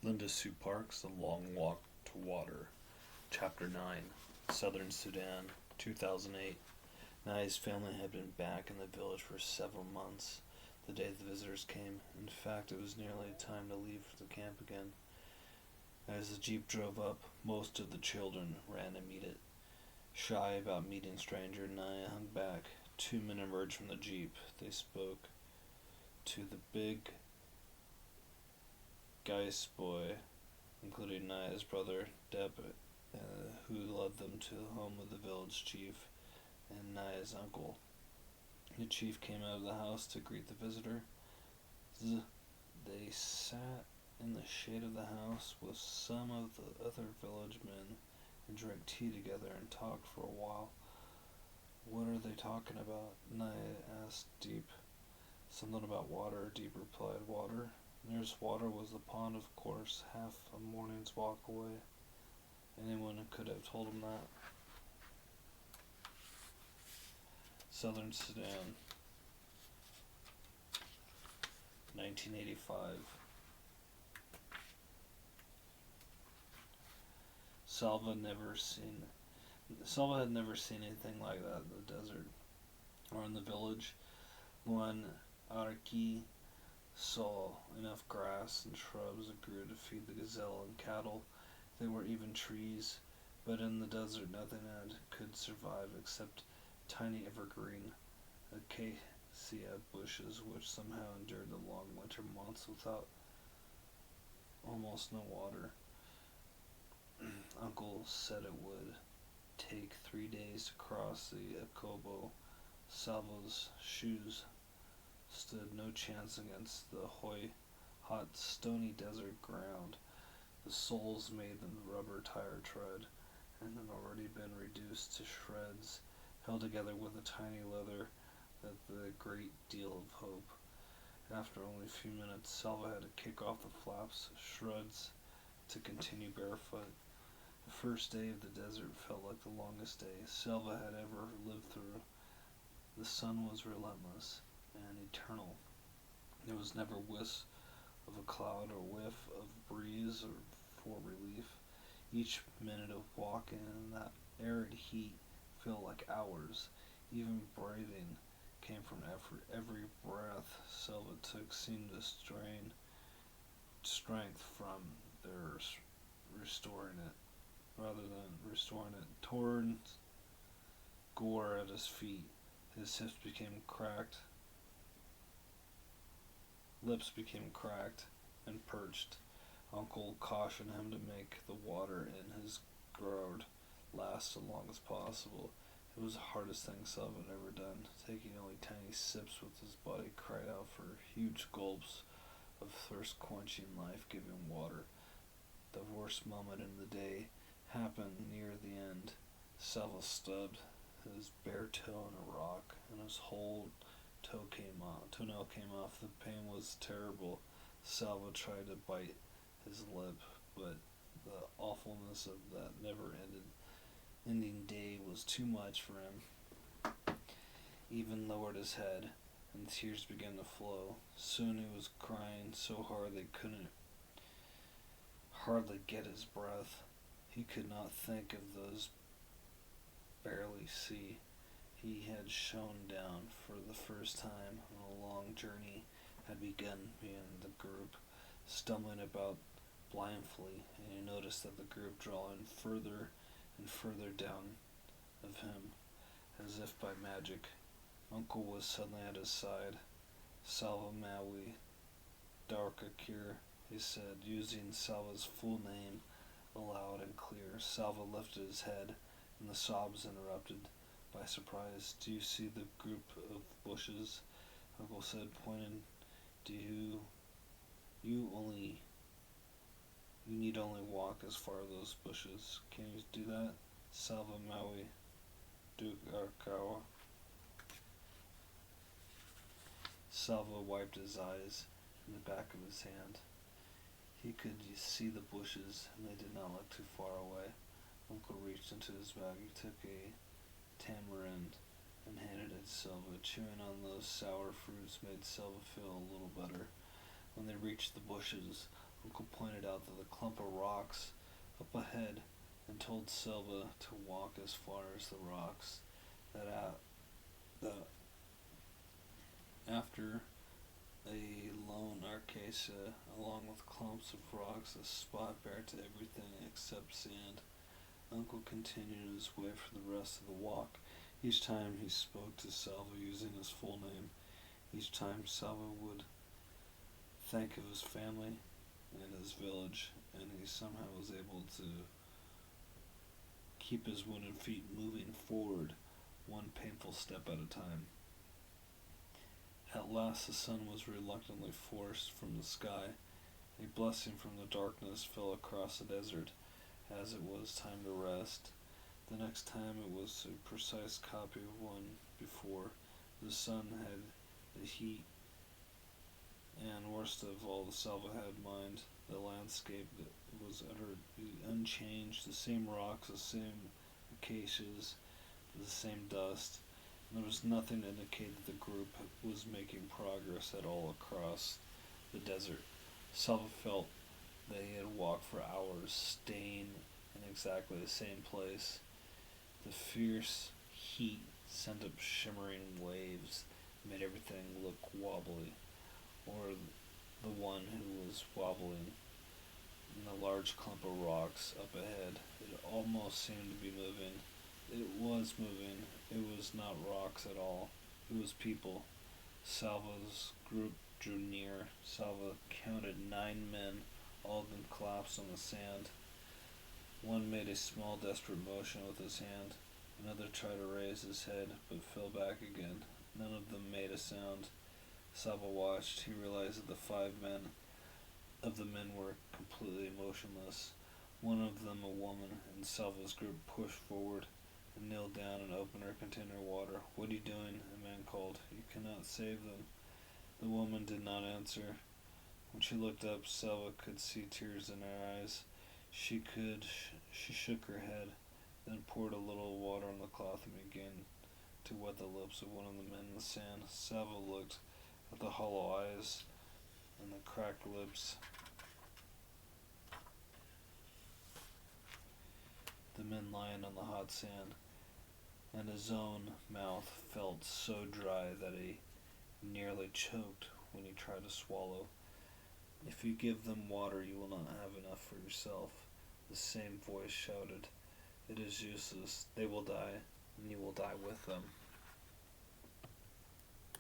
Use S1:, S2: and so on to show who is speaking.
S1: Linda Sue Parks, The Long Walk to Water. Chapter 9, Southern Sudan, 2008. Nai's family had been back in the village for several months the day the visitors came. In fact, it was nearly time to leave for the camp again. As the jeep drove up, most of the children ran to meet it. Shy about meeting a stranger, Naya hung back. Two men emerged from the jeep. They spoke to the big Geist boy, including Naya's brother, Deb, who led them to the home of the village chief and Naya's uncle. The chief came out of the house to greet the visitor. They sat in the shade of the house with some of the other village men and drank tea together and talked for a while. What are they talking about? Naya asked Deep. Something about water, Deep replied. Water? Nearest water was the pond, of course, half a morning's walk away. Anyone could have told him that. Southern Sudan, 1985. Salva had never seen anything like that in the desert or in the village. When Araki saw enough grass and shrubs that grew to feed the gazelle and cattle, there were even trees, but in the desert nothing could survive except tiny evergreen acacia bushes which somehow endured the long winter months without almost no water. Uncle said it would take 3 days to cross the Akobo. Salvo's shoes stood no chance against the hot, stony desert ground. The soles made the rubber tire tread, and had already been reduced to shreds, held together with a tiny leather that the great deal of hope. After only a few minutes, Salva had to kick off the flaps, shreds, to continue barefoot. The first day of the desert felt like the longest day Salva had ever lived through. The sun was relentless and eternal. There was never whisk of a cloud or whiff of breeze or for relief. Each minute of walking in that arid heat felt like hours. Even breathing came from effort. Every breath Salva took seemed to strain strength from their restoring it, rather than restoring it. Torn gore at his feet. His hips became cracked. Lips became cracked and perched. Uncle cautioned him to make the water in his gourd last as long as possible. It was the hardest thing Salva had ever done. Taking only tiny sips with his body cried out for huge gulps of thirst-quenching, life-giving water. The worst moment in the day happened near the end. Salva stubbed his bare toe in a rock, and his whole toenail came off. The pain was terrible. Salva tried to bite his lip, but the awfulness of that never-ending day was too much for him. He even lowered his head, and tears began to flow. Soon he was crying so hard they couldn't hardly get his breath. He could not think of those barely see. He had shone down for the first time, and a long journey had begun being the group, stumbling about blindly, and he noticed that the group drawing further and further down of him, as if by magic. Uncle was suddenly at his side. Salva Maui Darkakir, he said, using Salva's full name aloud and clear. Salva lifted his head, and the sobs interrupted by surprise. Do you see the group of bushes? Uncle said, pointing. You need only walk as far as those bushes. Can you do that? Salva Maui Dugarkawa. Salva wiped his eyes in the back of his hand. He could see the bushes, and they did not look too far away. Uncle reached into his bag. He took a tamarind and handed it to Salva. Chewing on those sour fruits made Salva feel a little better. When they reached the bushes, Uncle pointed out that the clump of rocks up ahead and told Silva to walk as far as the rocks. That after a lone acacia, along with clumps of rocks, a spot bare to everything except sand. Uncle continued his way for the rest of the walk. Each time he spoke to Salva using his full name. Each time Salva would think of his family and his village, and he somehow was able to keep his wooden feet moving forward, one painful step at a time. At last the sun was reluctantly forced from the sky. A blessing from the darkness fell across the desert, as it was time to rest. The next time it was a precise copy of one before. The sun had the heat, and worst of all, the Salva had in mind. The landscape was utterly unchanged, the same rocks, the same acacias, the same dust. And there was nothing to indicate that the group was making progress at all across the desert. Salva felt that he had walked for hours, staying in exactly the same place. The fierce heat sent up shimmering waves, made everything look wobbly, or the one who was wobbling in the large clump of rocks up ahead. It almost seemed to be moving. It was moving. It was not rocks at all. It was people. Salva's group drew near. Salva counted 9 men, all of them collapsed on the sand. One made a small, desperate motion with his hand. Another tried to raise his head, but fell back again. None of them made a sound. Salva watched. He realized that the men were completely motionless. One of them, a woman, in Salva's group pushed forward and knelt down and opened her container of water. "What are you doing?" a man called. "You cannot save them." The woman did not answer. When she looked up, Salva could see tears in her eyes. She shook her head, then poured a little water on the cloth and began to wet the lips of one of the men in the sand. Salva looked at the hollow eyes and the cracked lips. The men lying on the hot sand, and his own mouth felt so dry that he nearly choked when he tried to swallow. "If you give them water, you will not have enough for yourself," the same voice shouted. "It is useless. They will die, and you will die with them."